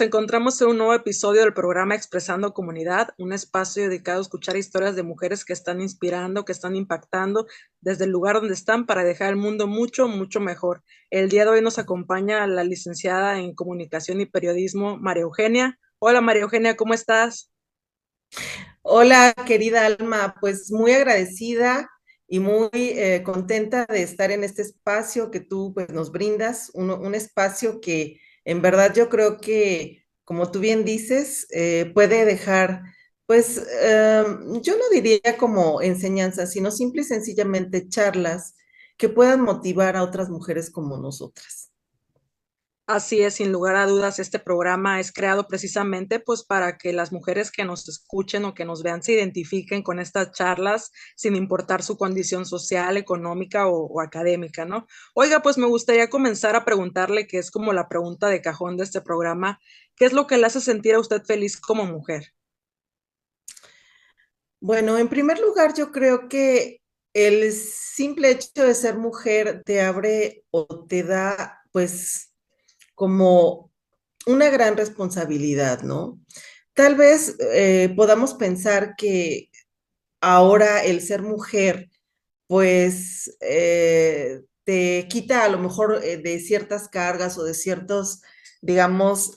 encontramos en un nuevo episodio del programa Expresando Comunidad, un espacio dedicado a escuchar historias de mujeres que están inspirando, que están impactando desde el lugar donde están para dejar el mundo mucho, mucho mejor. El día de hoy nos acompaña la licenciada en Comunicación y Periodismo, María Eugenia. Hola María Eugenia, ¿cómo estás? Hola, querida Alma, pues muy agradecida y muy contenta de estar en este espacio que tú pues, nos brindas, un espacio que en verdad yo creo que, como tú bien dices, puede dejar, pues yo no diría como enseñanza, sino simple y sencillamente charlas que puedan motivar a otras mujeres como nosotras. Así es, sin lugar a dudas, este programa es creado precisamente pues para que las mujeres que nos escuchen o que nos vean se identifiquen con estas charlas sin importar su condición social, económica o académica, ¿no? Oiga, pues me gustaría comenzar a preguntarle, que es como la pregunta de cajón de este programa, ¿qué es lo que le hace sentir a usted feliz como mujer? Bueno, en primer lugar, yo creo que el simple hecho de ser mujer te abre o te da, pues, como una gran responsabilidad, ¿no? Tal vez podamos pensar que ahora el ser mujer, pues, te quita a lo mejor de ciertas cargas o de ciertos, digamos,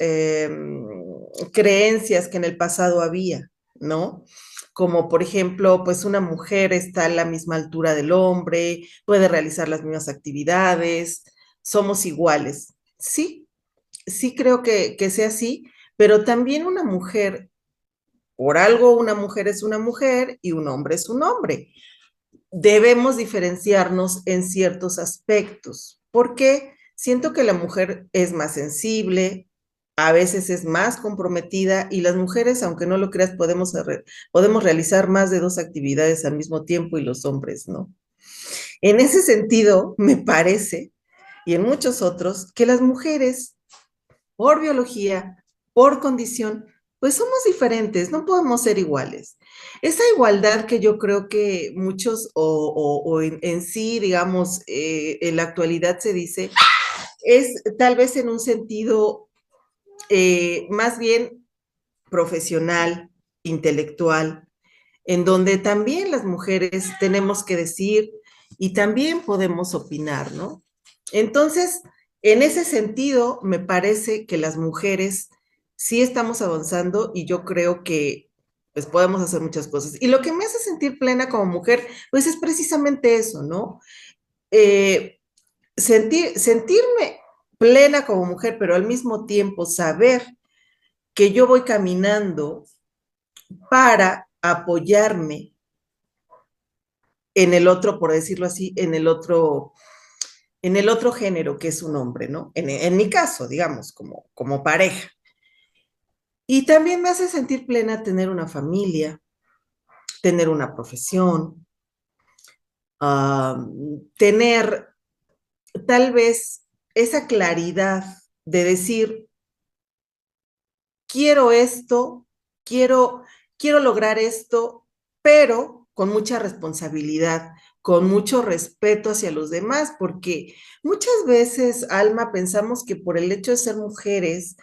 creencias que en el pasado había, ¿no? Como por ejemplo, pues una mujer está a la misma altura del hombre, puede realizar las mismas actividades, somos iguales. Sí, sí creo que sea así, pero también una mujer, por algo una mujer es una mujer y un hombre es un hombre. Debemos diferenciarnos en ciertos aspectos, porque siento que la mujer es más sensible, a veces es más comprometida y las mujeres, aunque no lo creas, podemos realizar más de dos actividades al mismo tiempo y los hombres no. En ese sentido, me parece, y en muchos otros, que las mujeres por biología, por condición, pues somos diferentes, no podemos ser iguales. Esa igualdad que yo creo que muchos o en sí, digamos, en la actualidad se dice, es tal vez en un sentido más bien profesional, intelectual, en donde también las mujeres tenemos que decir y también podemos opinar, ¿no? Entonces, en ese sentido, me parece que las mujeres sí estamos avanzando y yo creo que pues podemos hacer muchas cosas. Y lo que me hace sentir plena como mujer, pues es precisamente eso, ¿no? Eh, sentirme plena como mujer, pero al mismo tiempo saber que yo voy caminando para apoyarme en el otro, por decirlo así, en el otro género que es un hombre, ¿no? En mi caso, digamos, como pareja. Y también me hace sentir plena tener una familia, tener una profesión, tener tal vez esa claridad de decir, quiero esto, quiero, quiero lograr esto, pero con mucha responsabilidad, con mucho respeto hacia los demás, porque muchas veces, Alma, pensamos que por el hecho de ser mujeres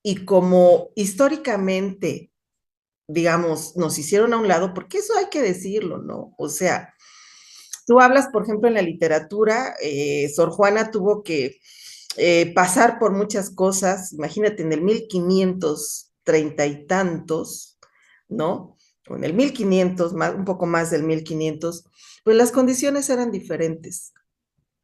y como históricamente, digamos, nos hicieron a un lado, porque eso hay que decirlo, ¿no? O sea, tú hablas, por ejemplo, en la literatura, Sor Juana tuvo que pasar por muchas cosas, imagínate en el 1530 y tantos, ¿no? O en el 1500, más, un poco más del 1500, pues las condiciones eran diferentes.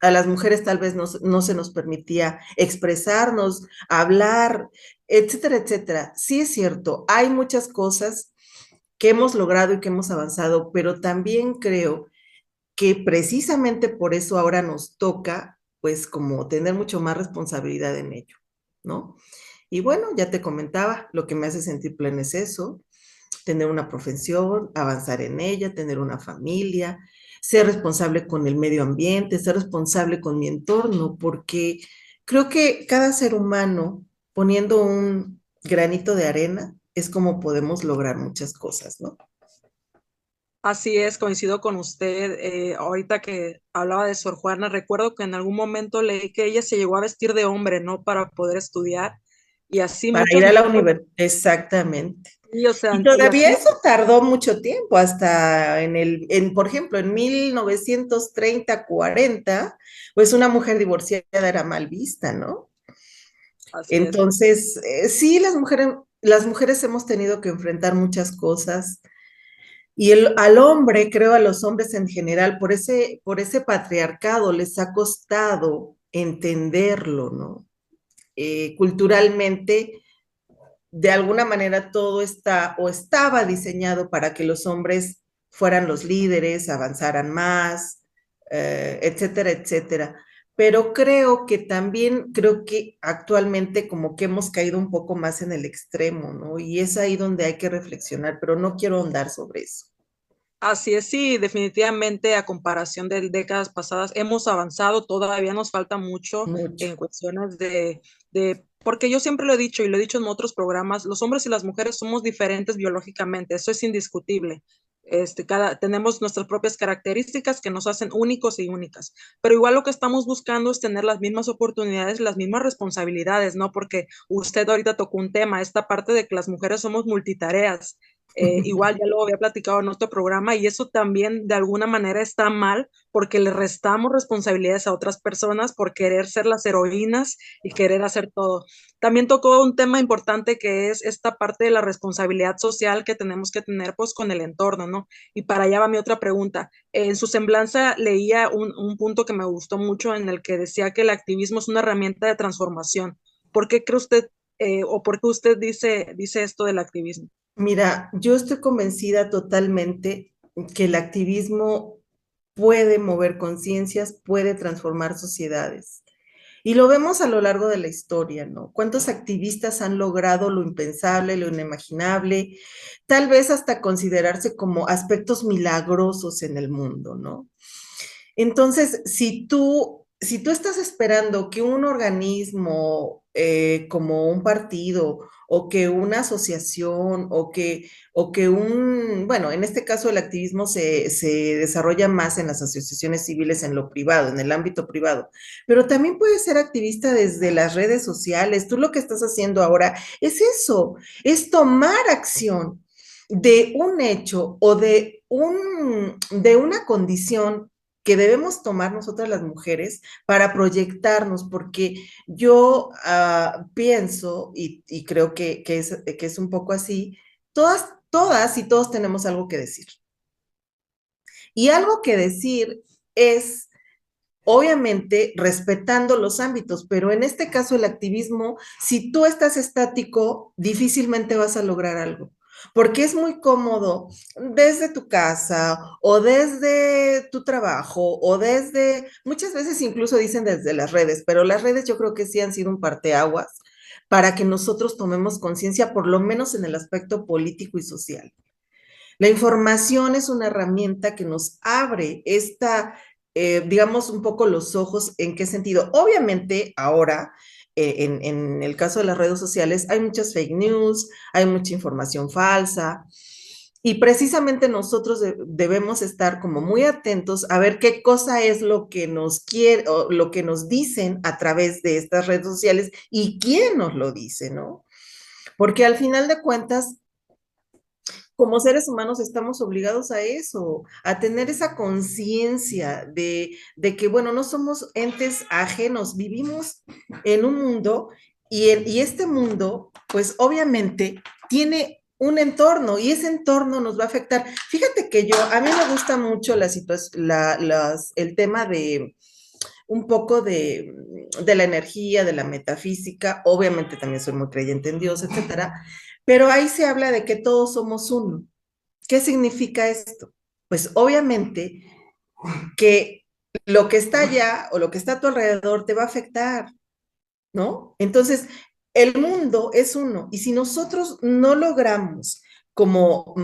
A las mujeres tal vez no se nos permitía expresarnos, hablar, etcétera, etcétera. Sí es cierto, hay muchas cosas que hemos logrado y que hemos avanzado, pero también creo que precisamente por eso ahora nos toca, pues, como tener mucho más responsabilidad en ello, ¿no? Y bueno, ya te comentaba, lo que me hace sentir plena es eso, tener una profesión, avanzar en ella, tener una familia, ser responsable con el medio ambiente, ser responsable con mi entorno, porque creo que cada ser humano poniendo un granito de arena es como podemos lograr muchas cosas, ¿no? Así es, coincido con usted. Ahorita que hablaba de Sor Juana, recuerdo que en algún momento leí que ella se llegó a vestir de hombre, ¿no? Para poder estudiar. Y así para muchas ir a la mujeres, universidad. Exactamente. sí, o sea, Y y todavía así, eso tardó mucho tiempo, hasta por ejemplo, en 1930, 40, pues una mujer divorciada era mal vista, ¿no? así es. Entonces, sí, las mujeres hemos tenido que enfrentar muchas cosas. Y al hombre, creo a los hombres en general, por ese patriarcado les ha costado entenderlo, ¿no? Culturalmente, de alguna manera todo está o estaba diseñado para que los hombres fueran los líderes, avanzaran más, etcétera, etcétera. Pero creo que actualmente como que hemos caído un poco más en el extremo, ¿no? Y es ahí donde hay que reflexionar, pero no quiero ahondar sobre eso. Así es, sí, definitivamente a comparación de décadas pasadas hemos avanzado, todavía nos falta mucho Mucho. en cuestiones porque yo siempre lo he dicho y lo he dicho en otros programas, los hombres y las mujeres somos diferentes biológicamente, eso es indiscutible. Tenemos nuestras propias características que nos hacen únicos y únicas, pero igual lo que estamos buscando es tener las mismas oportunidades, las mismas responsabilidades, ¿no? Porque usted ahorita tocó un tema, esta parte de que las mujeres somos multitareas. Igual ya lo había platicado en otro programa y eso también de alguna manera está mal porque le restamos responsabilidades a otras personas por querer ser las heroínas y querer hacer todo. También tocó un tema importante que es esta parte de la responsabilidad social que tenemos que tener pues con el entorno, ¿no? Y para allá va mi otra pregunta. En su semblanza leía un punto que me gustó mucho en el que decía que el activismo es una herramienta de transformación. ¿Por qué cree usted o por qué usted dice esto del activismo? Mira, yo estoy convencida totalmente que el activismo puede mover conciencias, puede transformar sociedades. Y lo vemos a lo largo de la historia, ¿no? ¿Cuántos activistas han logrado lo impensable, lo inimaginable, tal vez hasta considerarse como aspectos milagrosos en el mundo, ¿no? Entonces, si tú estás esperando que un organismo como un partido o que una asociación bueno, en este caso el activismo se desarrolla más en las asociaciones civiles, en lo privado, en el ámbito privado, pero también puedes ser activista desde las redes sociales. Tú lo que estás haciendo ahora es eso, es tomar acción de un hecho o de una condición que debemos tomar nosotras las mujeres para proyectarnos, porque yo pienso y creo que es un poco así, todas y todos tenemos algo que decir. Y algo que decir es, obviamente, respetando los ámbitos, pero en este caso el activismo, si tú estás estático, difícilmente vas a lograr algo, porque es muy cómodo desde tu casa o desde tu trabajo o muchas veces incluso dicen desde las redes, pero las redes yo creo que sí han sido un parteaguas para que nosotros tomemos conciencia, por lo menos en el aspecto político y social. La información es una herramienta que nos abre digamos, un poco los ojos. ¿En qué sentido? Obviamente, ahora, en el caso de las redes sociales, hay muchas fake news, hay mucha información falsa, y precisamente nosotros debemos estar como muy atentos a ver qué cosa es lo que nos quiere o lo que nos dicen a través de estas redes sociales y quién nos lo dice, ¿no? Porque al final de cuentas, como seres humanos estamos obligados a eso, a tener esa conciencia de que, bueno, no somos entes ajenos, vivimos en un mundo y este mundo, pues obviamente tiene un entorno y ese entorno nos va a afectar. Fíjate que a mí me gusta mucho el tema de un poco de la energía, de la metafísica, obviamente también soy muy creyente en Dios, etcétera, pero ahí se habla de que todos somos uno. ¿Qué significa esto? Pues obviamente que lo que está allá o lo que está a tu alrededor te va a afectar, ¿no? Entonces, el mundo es uno y si nosotros no logramos como,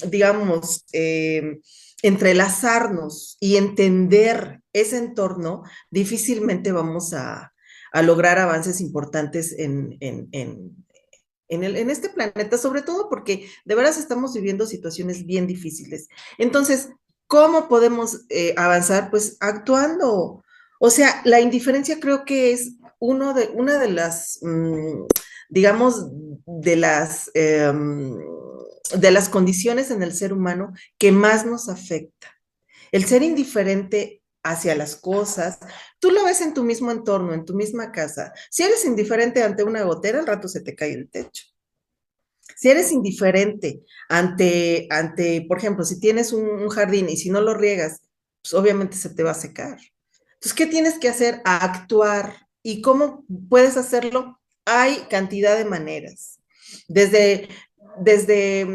digamos, entrelazarnos y entender ese entorno, difícilmente vamos a lograr avances importantes en este planeta, sobre todo porque de veras estamos viviendo situaciones bien difíciles. Entonces, ¿cómo podemos avanzar? Pues actuando. O sea, la indiferencia creo que es una de digamos, de las, de las condiciones en el ser humano que más nos afecta. El ser indiferente hacia las cosas, tú lo ves en tu mismo entorno, en tu misma casa. Si eres indiferente ante una gotera, al rato se te cae el techo. Si eres indiferente por ejemplo, si tienes un jardín y si no lo riegas, pues obviamente se te va a secar. Entonces, ¿qué tienes que hacer? Actuar. ¿Y cómo puedes hacerlo? Hay cantidad de maneras. Desde, desde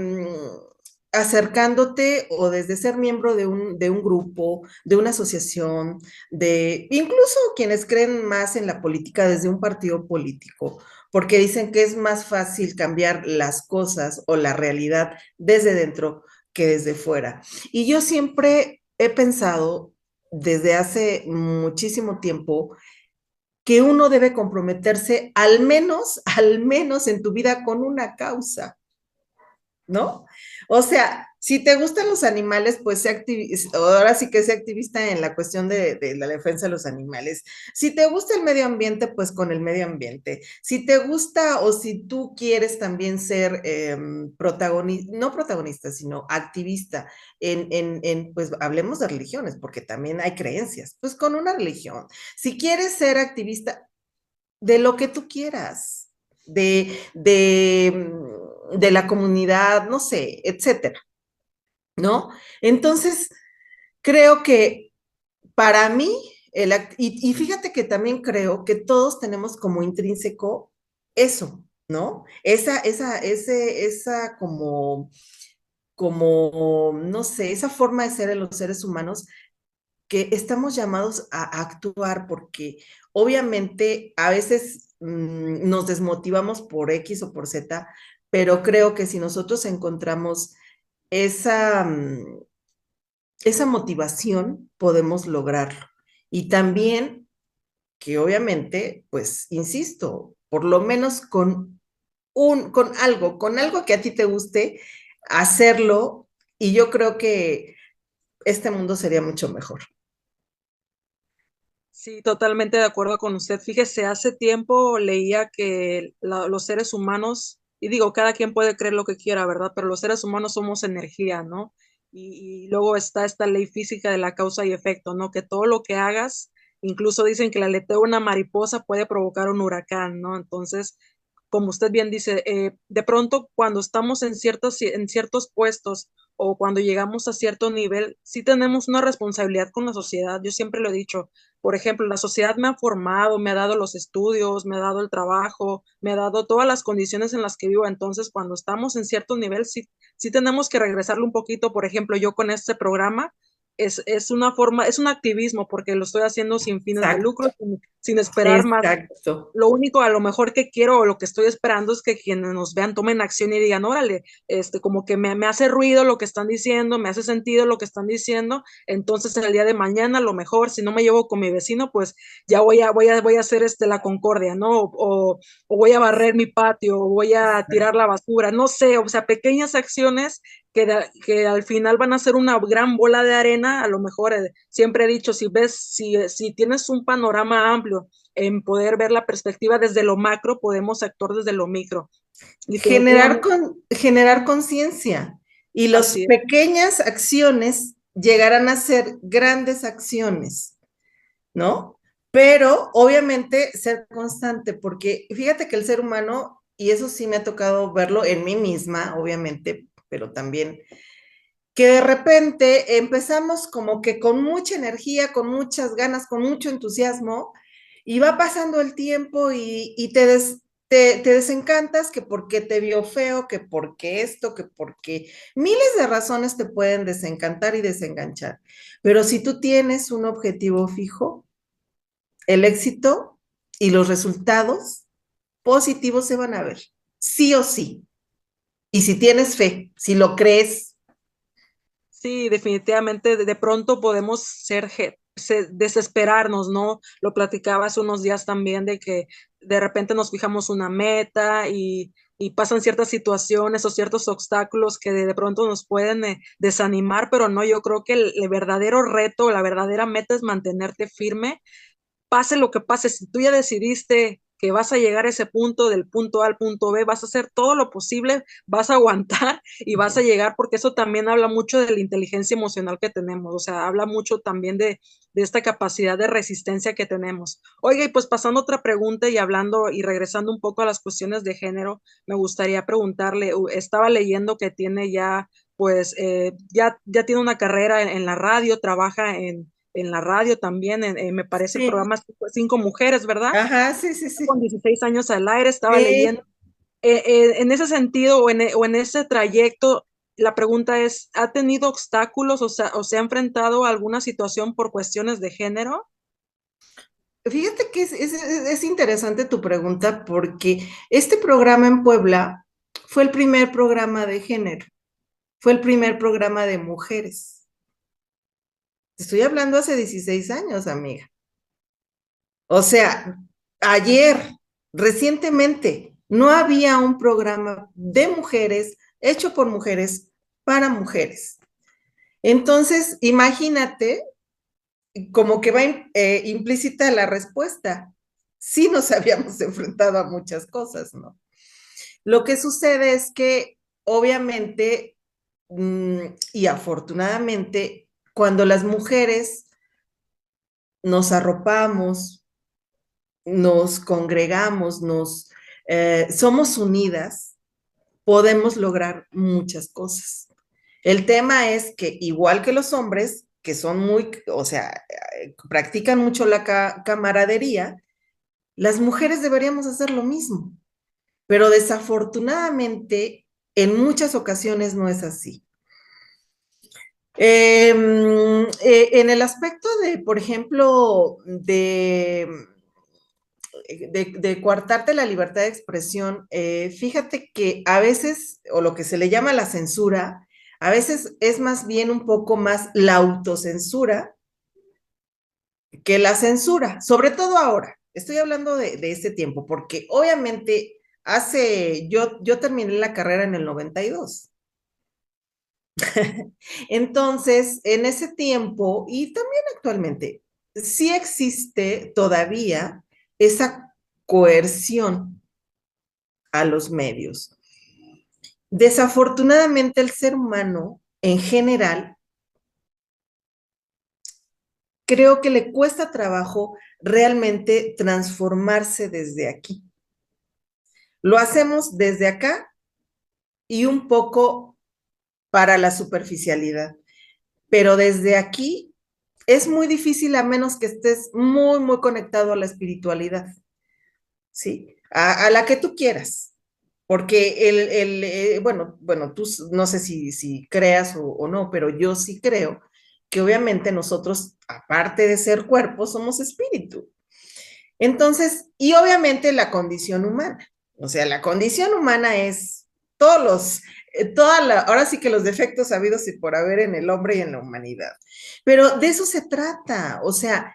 acercándote o desde ser miembro de un grupo, de una asociación, de incluso quienes creen más en la política desde un partido político, porque dicen que es más fácil cambiar las cosas o la realidad desde dentro que desde fuera. Y yo siempre he pensado desde hace muchísimo tiempo que uno debe comprometerse al menos en tu vida con una causa. ¿No? O sea, si te gustan los animales, pues sea activista, ahora sí que sea activista en la cuestión de la defensa de los animales. Si te gusta el medio ambiente, pues con el medio ambiente. Si te gusta o si tú quieres también ser protagonista, no protagonista, sino activista pues hablemos de religiones, porque también hay creencias, pues con una religión. Si quieres ser activista de lo que tú quieras, de la comunidad, no sé, etcétera, ¿no? Entonces, creo que para mí, y fíjate que también creo que todos tenemos como intrínseco eso, ¿no? Esa como, no sé, esa forma de ser de los seres humanos que estamos llamados a actuar porque obviamente a veces nos desmotivamos por X o por Z, pero creo que si nosotros encontramos esa, esa motivación, podemos lograrlo. Y también que obviamente, pues, insisto, por lo menos con algo que a ti te guste, hacerlo, y yo creo que este mundo sería mucho mejor. Sí, totalmente de acuerdo con usted. Fíjese, hace tiempo leía que los seres humanos, y digo, cada quien puede creer lo que quiera, ¿verdad? Pero los seres humanos somos energía, ¿no? Y luego está esta ley física de la causa y efecto, ¿no? Que todo lo que hagas, incluso dicen que el aleteo de una mariposa puede provocar un huracán, ¿no? Entonces, como usted bien dice, de pronto cuando estamos en ciertos puestos o cuando llegamos a cierto nivel, sí tenemos una responsabilidad con la sociedad. Yo siempre lo he dicho, por ejemplo, la sociedad me ha formado, me ha dado los estudios, me ha dado el trabajo, me ha dado todas las condiciones en las que vivo. Entonces, cuando estamos en cierto nivel, sí, sí tenemos que regresarle un poquito. Por ejemplo, yo con este programa es una forma, es un activismo porque lo estoy haciendo sin fines de lucro, Exacto, sin esperar más. exacto. Lo único a lo mejor que quiero o lo que estoy esperando es que quienes nos vean tomen acción y digan, órale, como que me hace ruido lo que están diciendo, me hace sentido lo que están diciendo, entonces el día de mañana a lo mejor si no me llevo con mi vecino, pues ya voy a hacer la concordia, ¿no? O voy a barrer mi patio, o voy a tirar la basura, no sé, o sea, pequeñas acciones que al final van a ser una gran bola de arena, a lo mejor siempre he dicho, si tienes un panorama amplio, en poder ver la perspectiva desde lo macro, podemos actuar desde lo micro. Definitivamente, Generar conciencia y las así es. pequeñas acciones llegarán a ser grandes acciones, ¿no? Pero obviamente ser constante, porque fíjate que el ser humano, y eso sí me ha tocado verlo en mí misma, obviamente, pero también que de repente empezamos como que con mucha energía, con muchas ganas, con mucho entusiasmo, y va pasando el tiempo y te desencantas que porque te vio feo, que porque esto, que porque miles de razones te pueden desencantar y desenganchar. Pero si tú tienes un objetivo fijo, el éxito y los resultados positivos se van a ver, sí o sí. Y si tienes fe, si lo crees. Sí, definitivamente de pronto podemos desesperarnos, ¿no? Lo platicaba hace unos días también de que de repente nos fijamos una meta y pasan ciertas situaciones o ciertos obstáculos que de pronto nos pueden desanimar, pero no, yo creo que el verdadero reto, la verdadera meta es mantenerte firme, pase lo que pase. Si tú ya decidiste que vas a llegar a ese punto, del punto A al punto B, vas a hacer todo lo posible, vas a aguantar y vas a llegar, porque eso también habla mucho de la inteligencia emocional que tenemos, o sea, habla mucho también de esta capacidad de resistencia que tenemos. Oiga, y pues pasando a otra pregunta y hablando y regresando un poco a las cuestiones de género, me gustaría preguntarle, estaba leyendo que tiene ya, pues, ya tiene una carrera en la radio, trabaja en la radio también, me parece el Sí, programa Cinco Mujeres, ¿verdad? ajá, sí, sí, sí. Con 16 años al aire, estaba leyendo. Sí, En ese sentido o en ese trayecto, la pregunta es, ¿ha tenido obstáculos o se ha enfrentado a alguna situación por cuestiones de género? fíjate que es interesante tu pregunta porque este programa en Puebla fue el primer programa de género, fue el primer programa de mujeres. Te estoy hablando hace 16 años, amiga. O sea, ayer, recientemente, no había un programa de mujeres hecho por mujeres para mujeres. Entonces, imagínate como que va implícita la respuesta. Sí nos habíamos enfrentado a muchas cosas, ¿no? Lo que sucede es que, obviamente, y afortunadamente, cuando las mujeres nos arropamos, nos congregamos, somos unidas, podemos lograr muchas cosas. El tema es que, igual que los hombres, que son muy, o sea, practican mucho la camaradería, las mujeres deberíamos hacer lo mismo, pero desafortunadamente en muchas ocasiones no es así. En el aspecto de, por ejemplo, de coartarte la libertad de expresión, fíjate que a veces, o lo que se le llama la censura, a veces es más bien un poco más la autocensura que la censura, sobre todo ahora. Estoy hablando de este tiempo, porque obviamente yo terminé la carrera en el 92. Entonces, en ese tiempo y también actualmente, sí existe todavía esa coerción a los medios. Desafortunadamente, el ser humano en general creo que le cuesta trabajo realmente transformarse desde aquí. Lo hacemos desde acá y un poco para la superficialidad, pero desde aquí es muy difícil a menos que estés muy, muy conectado a la espiritualidad, ¿sí? A la que tú quieras. Porque bueno, tú no sé si creas o no, pero yo sí creo que obviamente nosotros, aparte de ser cuerpo, somos espíritu. Entonces, y obviamente la condición humana. O sea, la condición humana es todos los, ahora sí que los defectos habidos y por haber en el hombre y en la humanidad. Pero de eso se trata. O sea,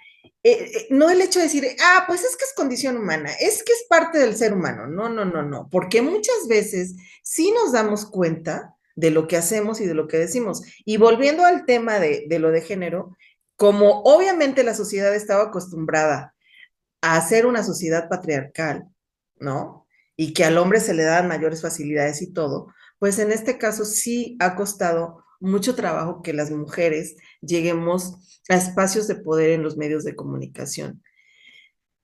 no el hecho de decir, pues es que es condición humana, es que es parte del ser humano. No, no, no, no. Porque muchas veces sí nos damos cuenta de lo que hacemos y de lo que decimos. Y volviendo al tema de lo de género, como obviamente la sociedad estaba acostumbrada a hacer una sociedad patriarcal, ¿no? Y que al hombre se le dan mayores facilidades y todo, pues en este caso sí ha costado mucho trabajo que las mujeres lleguemos a espacios de poder en los medios de comunicación.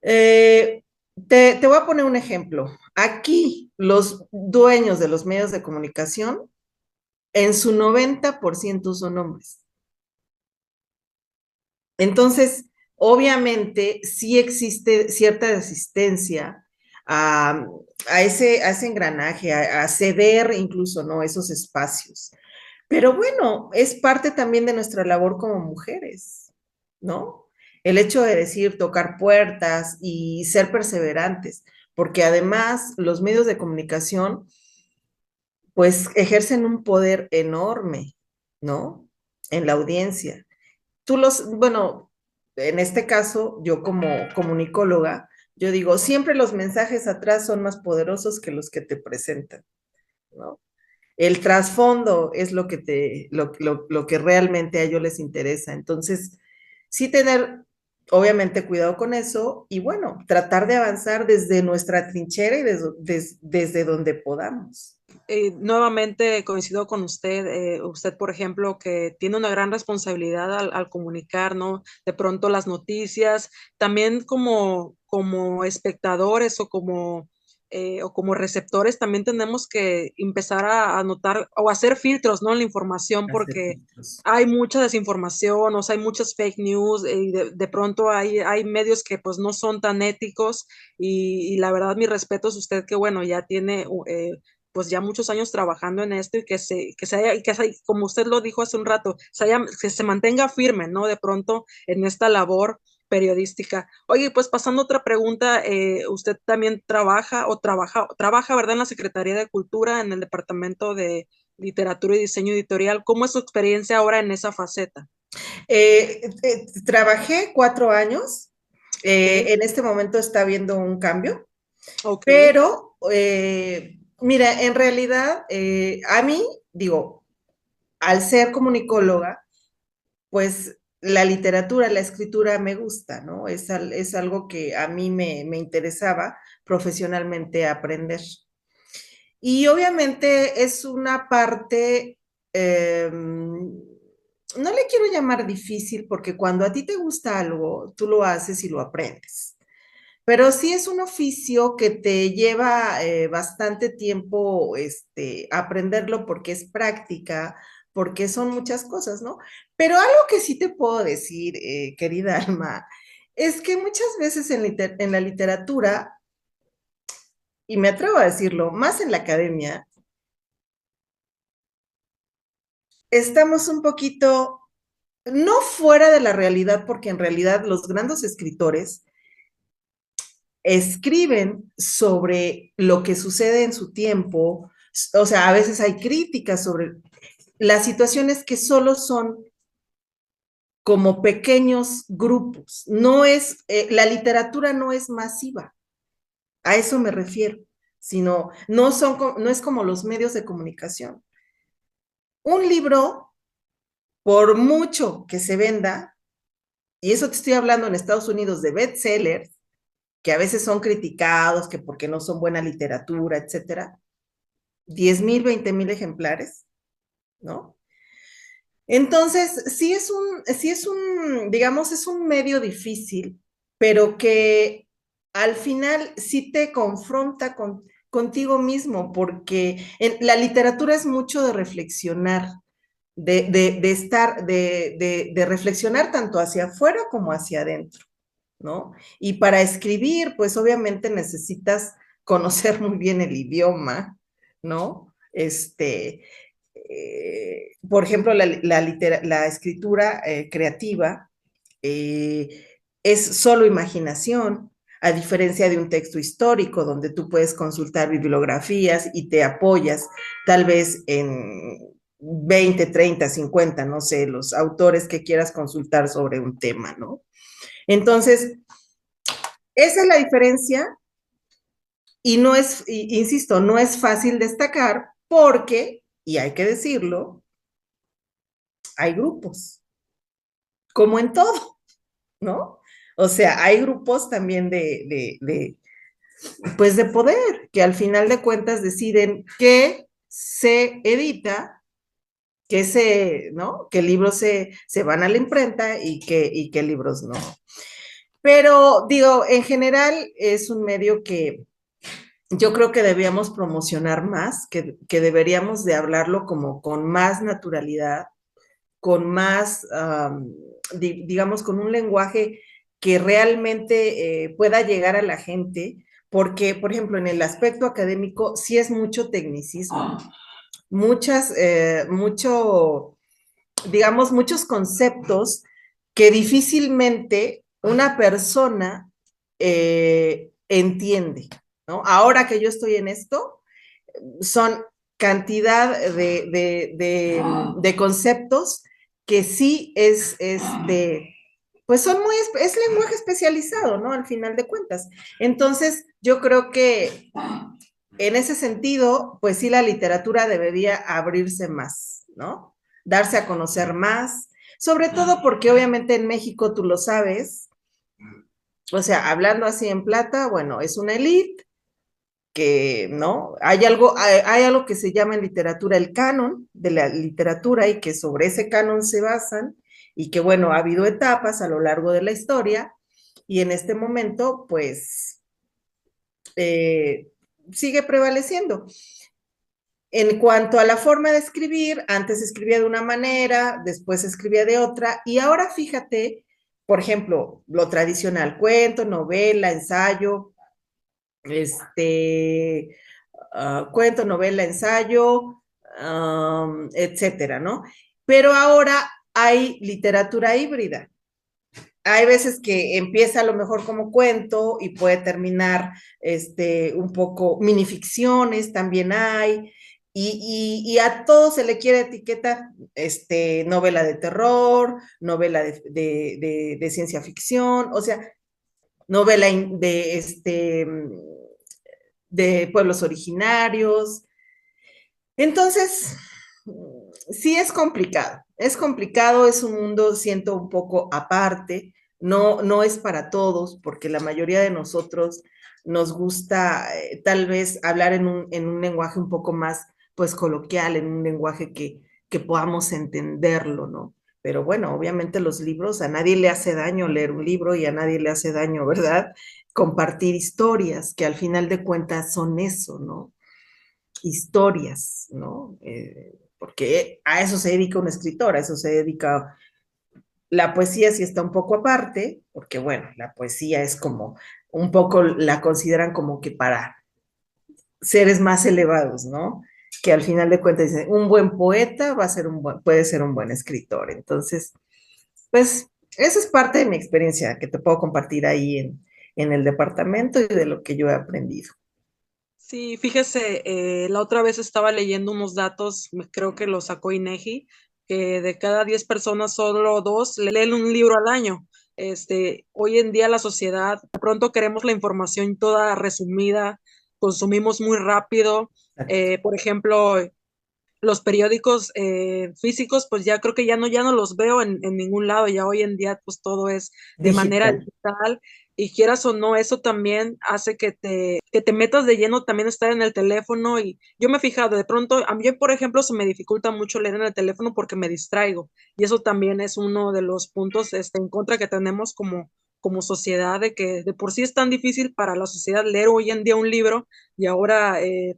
Eh, te voy a poner un ejemplo. Aquí los dueños de los medios de comunicación, en su 90% son hombres. Entonces, obviamente, sí existe cierta resistencia a, a ese engranaje, a ceder incluso, ¿no? Esos espacios. Pero bueno, es parte también de nuestra labor como mujeres, ¿no? El hecho de decir, tocar puertas y ser perseverantes, porque además los medios de comunicación, pues, ejercen un poder enorme, ¿no? En la audiencia bueno, en este caso, yo como comunicóloga, yo digo, siempre los mensajes atrás son más poderosos que los que te presentan, ¿no? El trasfondo es lo que realmente a ellos les interesa. Entonces, sí tener obviamente cuidado con eso y bueno, tratar de avanzar desde nuestra trinchera y desde donde podamos. Nuevamente coincido con usted, usted, por ejemplo, que tiene una gran responsabilidad al comunicar, ¿no? De pronto las noticias, también como espectadores o como receptores, también tenemos que empezar a notar o hacer filtros, ¿no? En la información, Hacer porque filtros. hay mucha desinformación, o sea, hay muchas fake news, y de pronto hay medios que pues no son tan éticos, y la verdad, mi respeto es usted que, bueno, ya tiene pues ya muchos años trabajando en esto y como usted lo dijo hace un rato, que se mantenga firme, ¿no? De pronto en esta labor periodística. Oye, pues pasando a otra pregunta, usted también trabaja, ¿verdad? En la Secretaría de Cultura, en el Departamento de Literatura y Diseño Editorial. ¿Cómo es su experiencia ahora en esa faceta? Trabajé 4 años, Ok, en este momento está habiendo un cambio, ok, pero mira, en realidad a mí, digo, al ser comunicóloga, pues la literatura, la escritura me gusta, ¿no? Es algo que a mí me interesaba profesionalmente aprender. Y obviamente es una parte, no le quiero llamar difícil, porque cuando a ti te gusta algo, tú lo haces y lo aprendes. Pero sí es un oficio que te lleva bastante tiempo aprenderlo porque es práctica, porque son muchas cosas, ¿no? Pero algo que sí te puedo decir, querida Alma, es que muchas veces en la literatura, y me atrevo a decirlo, más en la academia, estamos un poquito, no fuera de la realidad, porque en realidad los grandes escritores escriben sobre lo que sucede en su tiempo, o sea, a veces hay críticas sobre las situaciones que solo son como pequeños grupos. No es, la literatura no es masiva, a eso me refiero, sino no es como los medios de comunicación. Un libro, por mucho que se venda, y eso te estoy hablando en Estados Unidos de bestsellers, que a veces son criticados, que porque no son buena literatura, etcétera, 10,000, 20,000 ejemplares, ¿no? Entonces, digamos, es un medio difícil, pero que al final sí te confronta contigo mismo, porque la literatura es mucho de reflexionar, de reflexionar tanto hacia afuera como hacia adentro, ¿no? Y para escribir, pues obviamente necesitas conocer muy bien el idioma, ¿no? Por ejemplo, la escritura creativa eh, es solo imaginación, a diferencia de un texto histórico donde tú puedes consultar bibliografías y te apoyas tal vez en 20, 30, 50, no sé, los autores que quieras consultar sobre un tema, ¿no? Entonces, esa es la diferencia y no es, insisto, no es fácil destacar porque, y hay que decirlo, hay grupos, como en todo, ¿no? O sea, hay grupos también pues de poder, que al final de cuentas deciden qué se edita, ¿no? Qué libros se van a la imprenta y qué libros no. Pero digo, en general es un medio que yo creo que debíamos promocionar más, que deberíamos de hablarlo como con más naturalidad, con más, digamos, con un lenguaje que realmente pueda llegar a la gente, porque, por ejemplo, en el aspecto académico sí es mucho tecnicismo, mucho, digamos, muchos conceptos que difícilmente una persona entiende, ¿no? Ahora que yo estoy en esto, son cantidad de conceptos que sí pues son es lenguaje especializado, ¿no? Al final de cuentas. Entonces, yo creo que en ese sentido, pues sí, la literatura debería abrirse más, ¿no? Darse a conocer más, sobre todo porque obviamente en México, tú lo sabes, O sea, hablando así en plata, bueno, es una élite que, ¿no? Hay algo que se llama en literatura el canon de la literatura y que sobre ese canon se basan y que, bueno, ha habido etapas a lo largo de la historia y en este momento, pues, eh, sigue prevaleciendo. En cuanto a la forma de escribir, antes escribía de una manera, después escribía de otra, y ahora fíjate, por ejemplo, lo tradicional, cuento, novela, ensayo, este, cuento, novela, ensayo, etcétera, ¿no? Pero ahora hay literatura híbrida. Hay veces que empieza a lo mejor como cuento y puede terminar un poco minificciones, también hay, y a todo se le quiere etiqueta novela de terror, novela de ciencia ficción, o sea, novela de pueblos originarios. Entonces, sí es complicado, es un mundo, siento, un poco aparte, no es para todos, porque la mayoría de nosotros nos gusta tal vez hablar en un lenguaje un poco más, pues, coloquial, en un lenguaje que podamos entenderlo, ¿no? Pero bueno, obviamente los libros, a nadie le hace daño leer un libro y a nadie le hace daño, ¿verdad? Compartir historias, que al final de cuentas son eso, ¿no? Historias, ¿no? Porque a eso se dedica un escritor, a eso se dedica la poesía, sí está un poco aparte, porque bueno, la poesía es como un poco la consideran como que para seres más elevados, ¿no? Que al final de cuentas dicen, un buen poeta puede ser un buen escritor. Entonces, pues, esa es parte de mi experiencia que te puedo compartir ahí en el departamento y de lo que yo he aprendido. Sí, fíjese, la otra vez estaba leyendo unos datos, creo que lo sacó INEGI, que de cada 10 personas solo dos leen un libro al año. Hoy en día la sociedad, de pronto queremos la información toda resumida, consumimos muy rápido. Por ejemplo, los periódicos físicos, pues ya creo que ya no los veo en ningún lado, ya hoy en día pues todo es de manera Digital. digital y quieras o no, eso también hace que te metas de lleno también estar en el teléfono y yo me he fijado, de pronto, a mí por ejemplo se me dificulta mucho leer en el teléfono porque me distraigo y eso también es uno de los puntos en contra que tenemos como sociedad, de que de por sí es tan difícil para la sociedad leer hoy en día un libro y ahora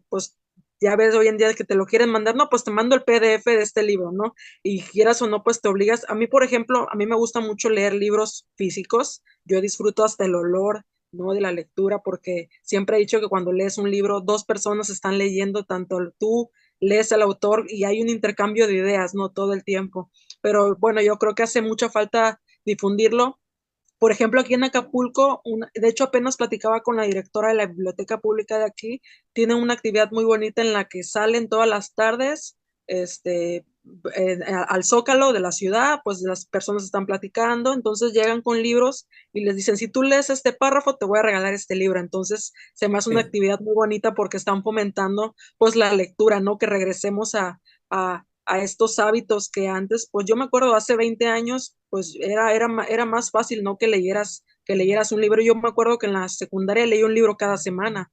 pues ya ves hoy en día que te lo quieren mandar, no, pues te mando el PDF de este libro, ¿no? Y quieras o no, pues te obligas. A mí, por ejemplo, a mí me gusta mucho leer libros físicos, yo disfruto hasta el olor, ¿no? De la lectura, porque siempre he dicho que cuando lees un libro, dos personas están leyendo, tanto tú lees al autor y hay un intercambio de ideas, ¿no? Todo el tiempo. Pero bueno, yo creo que hace mucha falta difundirlo. Por ejemplo, aquí en Acapulco, de hecho apenas platicaba con la directora de la biblioteca pública de aquí, tiene una actividad muy bonita en la que salen todas las tardes, este, al Zócalo de la ciudad, pues las personas están platicando, entonces llegan con libros y les dicen, si tú lees este párrafo, te voy a regalar este libro. Entonces se me hace una Sí. actividad muy bonita porque están fomentando pues la lectura, ¿no? Que regresemos a estos hábitos que antes, pues yo me acuerdo hace 20 años, pues era más fácil, ¿no? Que leyeras un libro. Yo me acuerdo que en la secundaria leí un libro cada semana.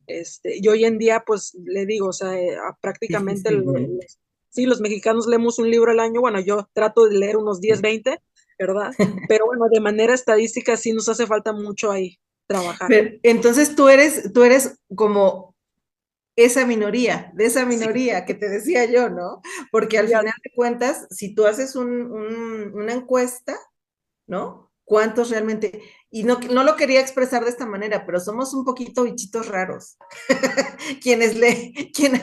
Y hoy en día, pues le digo, o sea, prácticamente, Difícilmente. sí, los mexicanos leemos un libro al año. Bueno, yo trato de leer unos 10 Sí. 20, ¿verdad? Pero bueno, de manera estadística sí nos hace falta mucho ahí trabajar. Pero, entonces tú eres como esa minoría, de esa Sí, minoría que te decía yo, ¿no? Porque al sí, final de cuentas, si tú haces una encuesta, ¿no? ¿Cuántos realmente? Y no lo quería expresar de esta manera, pero somos un poquito bichitos raros.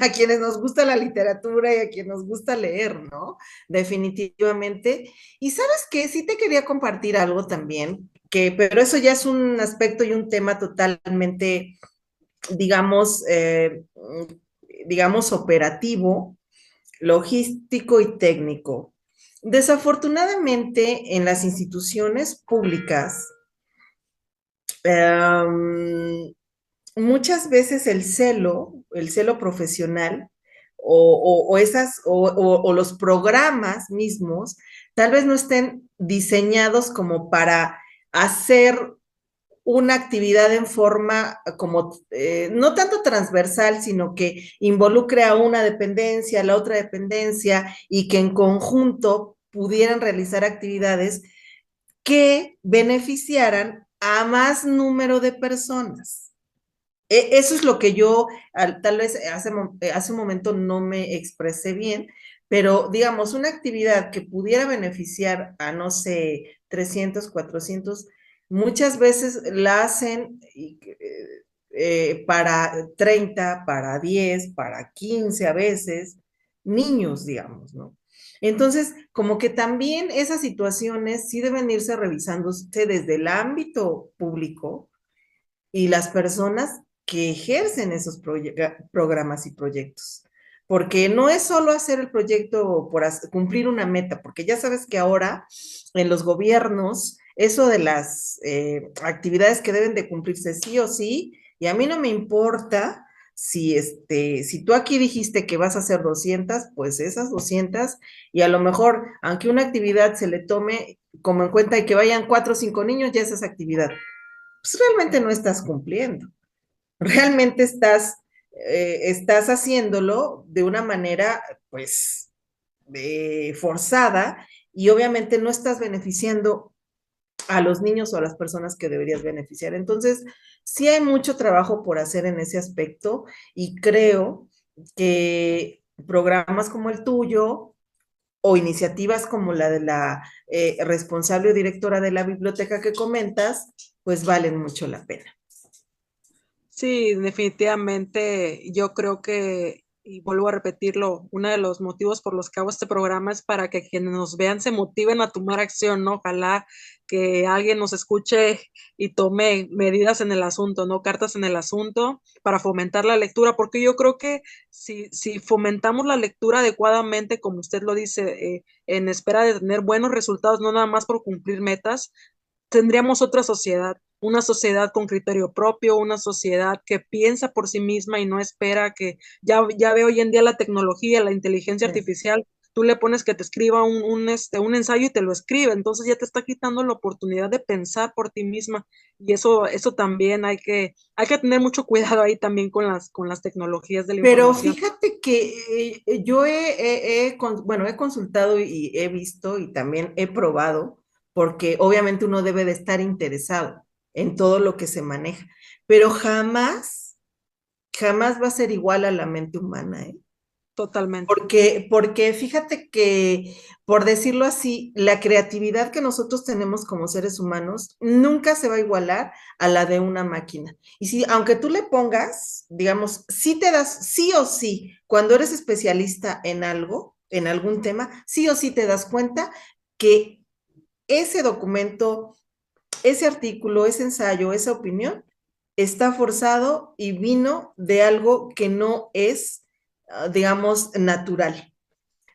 A quienes nos gusta la literatura y a quienes nos gusta leer, ¿no? Definitivamente. Y sabes qué, sí te quería compartir algo también, pero eso ya es un aspecto y un tema totalmente, digamos, digamos, operativo, logístico y técnico. Desafortunadamente, en las instituciones públicas, um, muchas veces el celo profesional o los programas mismos tal vez no estén diseñados como para hacer una actividad en forma como, no tanto transversal, sino que involucre a una dependencia, a la otra dependencia, y que en conjunto pudieran realizar actividades que beneficiaran a más número de personas. Eso es lo que yo, tal vez hace un momento no me expresé bien, pero digamos, una actividad que pudiera beneficiar a, no sé, 300, 400, muchas veces la hacen para 30, para 10, para 15 a veces, niños, digamos, ¿no? Entonces, como que también esas situaciones sí deben irse revisándose desde el ámbito público y las personas que ejercen esos programas y proyectos. Porque no es solo hacer el proyecto por cumplir una meta, porque ya sabes que ahora en los gobiernos, eso de las actividades que deben de cumplirse sí o sí, y a mí no me importa si tú aquí dijiste que vas a hacer 200, pues esas 200, y a lo mejor, aunque una actividad se le tome como en cuenta y que vayan 4 o 5 niños, ya esa actividad pues realmente no estás cumpliendo. Realmente estás haciéndolo de una manera, pues, forzada y obviamente no estás beneficiando a los niños o a las personas que deberías beneficiar. Entonces, sí hay mucho trabajo por hacer en ese aspecto y creo que programas como el tuyo o iniciativas como la de la responsable o directora de la biblioteca que comentas, pues valen mucho la pena. Sí, definitivamente yo creo que, y vuelvo a repetirlo, uno de los motivos por los que hago este programa es para que quienes nos vean se motiven a tomar acción, ¿no? Ojalá que alguien nos escuche y tome medidas en el asunto, ¿no? Cartas en el asunto para fomentar la lectura, porque yo creo que si fomentamos la lectura adecuadamente, como usted lo dice, en espera de tener buenos resultados, no nada más por cumplir metas, tendríamos otra sociedad, una sociedad con criterio propio, una sociedad que piensa por sí misma y no espera que, ya ve hoy en día la tecnología, la inteligencia artificial, tú le pones que te escriba un ensayo y te lo escribe, entonces ya te está quitando la oportunidad de pensar por ti misma y eso también hay que tener mucho cuidado ahí también con las tecnologías de la Pero información. fíjate que yo bueno, he consultado y he visto y también he probado, porque obviamente uno debe de estar interesado en todo lo que se maneja, pero jamás, jamás va a ser igual a la mente humana, ¿eh? Totalmente. Porque fíjate que, por decirlo así, la creatividad que nosotros tenemos como seres humanos nunca se va a igualar a la de una máquina. Y si, aunque tú le pongas, digamos, sí te das, sí o sí, cuando eres especialista en algo, en algún tema, sí o sí te das cuenta que ese documento, ese artículo, ese ensayo, esa opinión, está forzado y vino de algo que no es, digamos, natural.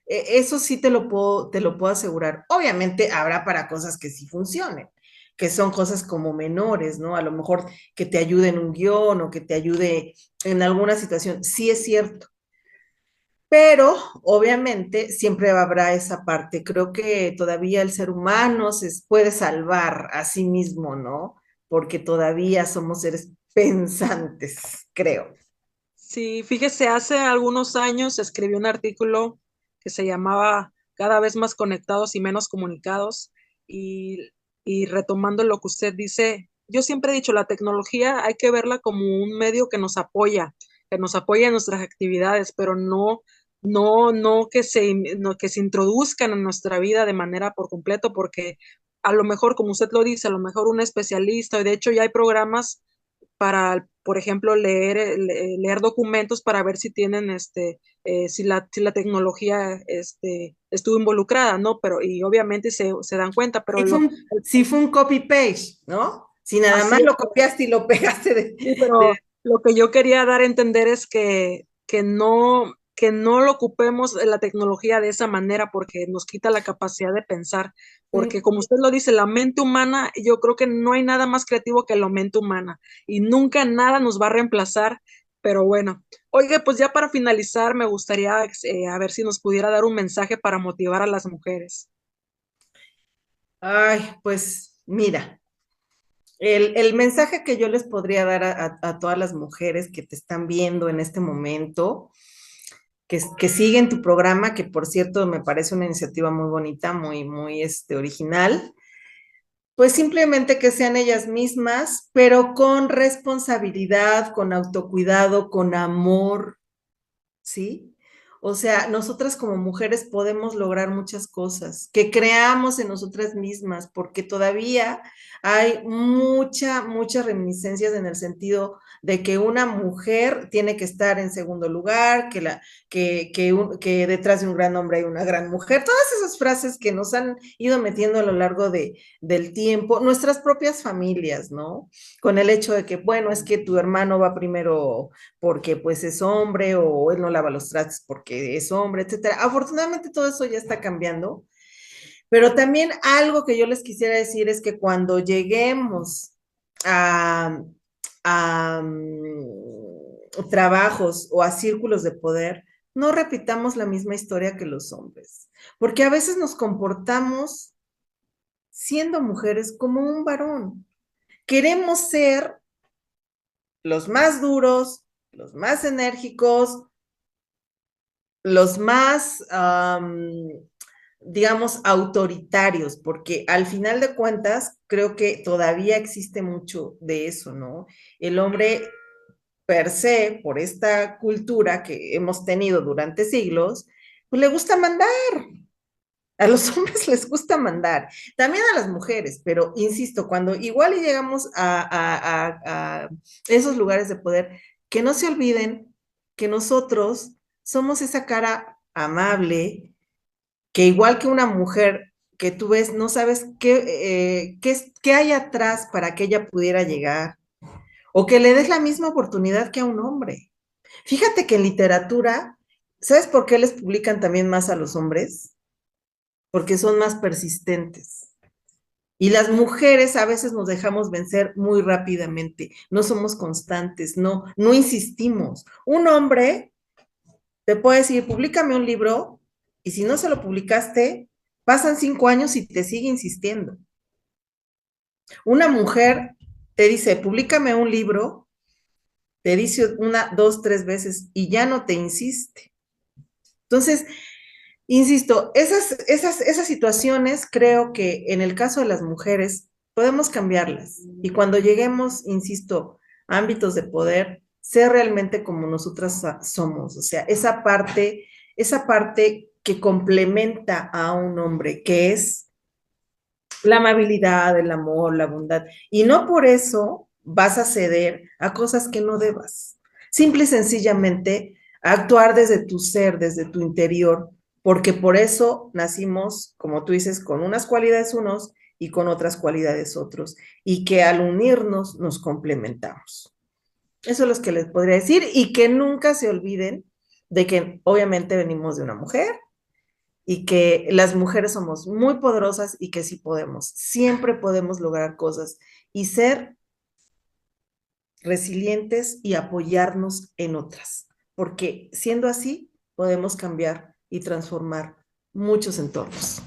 Eso sí te lo puedo asegurar. Obviamente habrá para cosas que sí funcionen, que son cosas como menores, ¿no? A lo mejor que te ayude en un guión o que te ayude en alguna situación. Sí es cierto. Pero obviamente siempre habrá esa parte. Creo que todavía el ser humano se puede salvar a sí mismo, ¿no? Porque todavía somos seres pensantes, creo. Sí, fíjese, hace algunos años escribí un artículo que se llamaba Cada vez más conectados y menos comunicados y, y retomando lo que usted dice, yo siempre he dicho, la tecnología hay que verla como un medio que nos apoya en nuestras actividades, pero no que se introduzcan en nuestra vida de manera por completo, porque a lo mejor, como usted lo dice, a lo mejor un especialista, y de hecho ya hay programas para, por ejemplo, leer documentos para ver si tienen, si la tecnología, estuvo involucrada, ¿no? Pero, y obviamente se dan cuenta, pero Sí fue un copy-paste, ¿no? Si nada así más es. lo copiaste y lo pegaste Sí, de pero lo que yo quería dar a entender es que no lo ocupemos la tecnología de esa manera porque nos quita la capacidad de pensar, porque como usted lo dice, la mente humana, yo creo que no hay nada más creativo que la mente humana y nunca nada nos va a reemplazar, pero bueno. Oiga, pues ya para finalizar, me gustaría a ver si nos pudiera dar un mensaje para motivar a las mujeres. Ay, pues mira, el mensaje que yo les podría dar a todas las mujeres que te están viendo en este momento, que siguen tu programa, que por cierto me parece una iniciativa muy bonita, muy original, pues simplemente que sean ellas mismas, pero con responsabilidad, con autocuidado, con amor, ¿sí? O sea, nosotras como mujeres podemos lograr muchas cosas, que creamos en nosotras mismas, porque todavía hay muchas reminiscencias en el sentido de que una mujer tiene que estar en segundo lugar, que detrás de un gran hombre hay una gran mujer, todas esas frases que nos han ido metiendo a lo largo del tiempo, nuestras propias familias, ¿no? Con el hecho de que, bueno, es que tu hermano va primero porque pues es hombre o él no lava los trastes porque es hombre, etcétera. Afortunadamente todo eso ya está cambiando, pero también algo que yo les quisiera decir es que cuando lleguemos a, a trabajos o a círculos de poder, no repitamos la misma historia que los hombres, porque a veces nos comportamos siendo mujeres como un varón. Queremos ser los más duros, los más enérgicos, los más, digamos, autoritarios, porque al final de cuentas creo que todavía existe mucho de eso, ¿no? El hombre per se, por esta cultura que hemos tenido durante siglos, pues le gusta mandar. A los hombres les gusta mandar, también a las mujeres, pero insisto, cuando igual y llegamos a esos lugares de poder, que no se olviden que nosotros somos esa cara amable, que igual que una mujer que tú ves, no sabes qué hay atrás para que ella pudiera llegar, o que le des la misma oportunidad que a un hombre. Fíjate que en literatura, ¿sabes por qué les publican también más a los hombres? Porque son más persistentes. Y las mujeres a veces nos dejamos vencer muy rápidamente, no somos constantes, no insistimos. Un hombre te puede decir, públicame un libro, y si no se lo publicaste, pasan 5 años y te sigue insistiendo. Una mujer te dice, públicame un libro, te dice una, dos, tres veces y ya no te insiste. Entonces, insisto, esas situaciones creo que en el caso de las mujeres podemos cambiarlas. Y cuando lleguemos, insisto, a ámbitos de poder, ser realmente como nosotras somos. O sea, esa parte que complementa a un hombre, que es la amabilidad, el amor, la bondad. Y no por eso vas a ceder a cosas que no debas. Simple y sencillamente actuar desde tu ser, desde tu interior, porque por eso nacimos, como tú dices, con unas cualidades unos y con otras cualidades otros, y que al unirnos nos complementamos. Eso es lo que les podría decir y que nunca se olviden de que obviamente venimos de una mujer y que las mujeres somos muy poderosas y que sí podemos, siempre podemos lograr cosas y ser resilientes y apoyarnos en otras, porque siendo así podemos cambiar y transformar muchos entornos.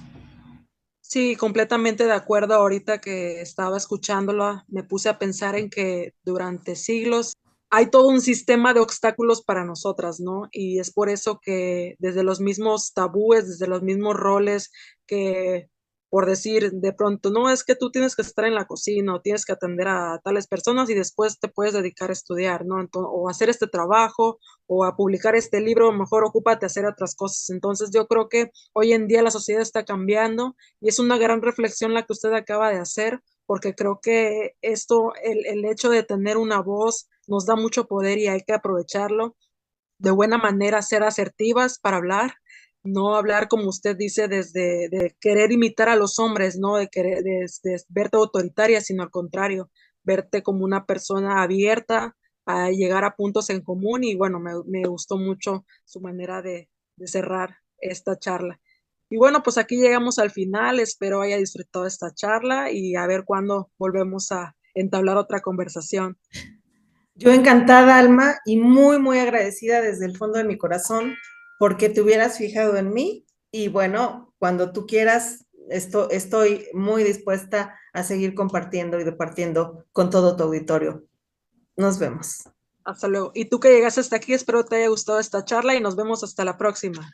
Sí, completamente de acuerdo. Ahorita que estaba escuchándolo, me puse a pensar en que durante siglos hay todo un sistema de obstáculos para nosotras, ¿no? Y es por eso que desde los mismos tabúes, desde los mismos roles que, por decir de pronto, no, es que tú tienes que estar en la cocina o tienes que atender a tales personas y después te puedes dedicar a estudiar, ¿no? Entonces, o hacer este trabajo o a publicar este libro, mejor ocúpate a hacer otras cosas. Entonces, yo creo que hoy en día la sociedad está cambiando y es una gran reflexión la que usted acaba de hacer, porque creo que esto, el hecho de tener una voz nos da mucho poder y hay que aprovecharlo de buena manera, ser asertivas para hablar, no hablar como usted dice desde de querer imitar a los hombres, no de querer de verte autoritaria, sino al contrario, verte como una persona abierta a llegar a puntos en común y bueno, me gustó mucho su manera de cerrar esta charla. Y bueno, pues aquí llegamos al final, espero haya disfrutado esta charla y a ver cuándo volvemos a entablar otra conversación. Yo encantada, Alma, y muy agradecida desde el fondo de mi corazón porque te hubieras fijado en mí y bueno, cuando tú quieras, estoy muy dispuesta a seguir compartiendo y departiendo con todo tu auditorio. Nos vemos. Hasta luego. Y tú que llegaste hasta aquí, espero te haya gustado esta charla y nos vemos hasta la próxima.